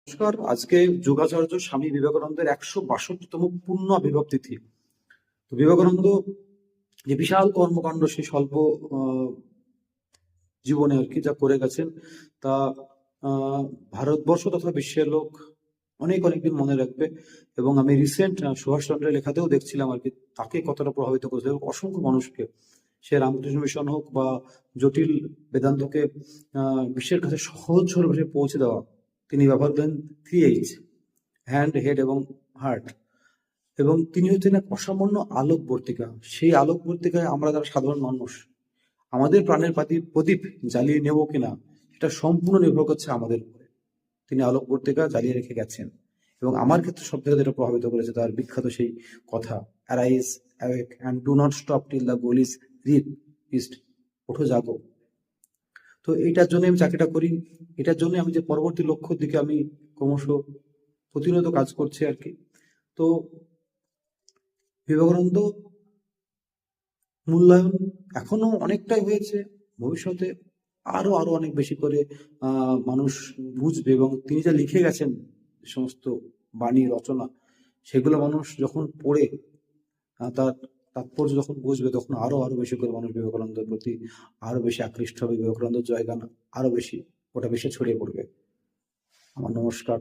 নমস্কার। আজকে যোগাচার্য স্বামী বিবেকানন্দের ১৬২তম পূর্ণ আবির্ভাব তিথি। তো বিবেকানন্দ যে বিশাল কর্মকাণ্ড সেই স্বল্প জীবনে আর কি যা করে গেছেন তা ভারতবর্ষ তথা বিশ্বের লোক অনেক অনেকদিন মনে রাখবে। এবং আমি রিসেন্ট সুভাষচন্দ্রের লেখাতেও দেখছিলাম আর কি তাকে কতটা প্রভাবিত করেছে অসংখ্য মানুষকে। সে রামকৃষ্ণ মিশন হোক বা জটিল বেদান্তকে বিশ্বের কাছে সহজ সরল ভাষায় পৌঁছে দেওয়া, তিনি ব্যবহার করেন 3H, হ্যান্ড, হেড এবং হার্ট। এবং তিনি হচ্ছেন এক অসামান্য আলোকবর্তিকা। সেই আলোকবর্তিকায় আমরা যারা সাধারণ মানুষ আমাদের প্রাণের প্রদীপ জ্বালিয়ে নেব কিনা সেটা সম্পূর্ণ নির্ভর করছে আমাদের উপরে। তিনি আলোকবর্তিকা জ্বালিয়ে রেখে গেছেন এবং আমার ক্ষেত্রে সব থেকে যেটা প্রভাবিত করেছে তার বিখ্যাত সেই কথা, arise, awake and do not stop till the goal is reached. ওঠো, জাগো। তো এইটার জন্য আমি চাকরিটা করি। এটার জন্য আমি যে পরবর্তী লক্ষ্যের দিকে আমি ক্রমশ প্রতিনিয়ত কাজ করছি আর কি। তো বিবেকানন্দ মূল্যায়ন এখনো অনেকটাই হয়েছে, ভবিষ্যতে আরো আরো অনেক বেশি করে মানুষ বুঝবে। এবং তিনি যা লিখে গেছেন সমস্ত বাণী রচনা, সেগুলো মানুষ যখন পড়ে তার তাৎপর্য যখন বুঝবে তখন আরো আরো বেশি করে মানুষ বিবেকানন্দের প্রতি আরো বেশি আকৃষ্ট হবে। বিবেকানন্দের জয়গান আরো বেশি গোটা বিশ্বে ছড়িয়ে পড়বে। আমার নমস্কার।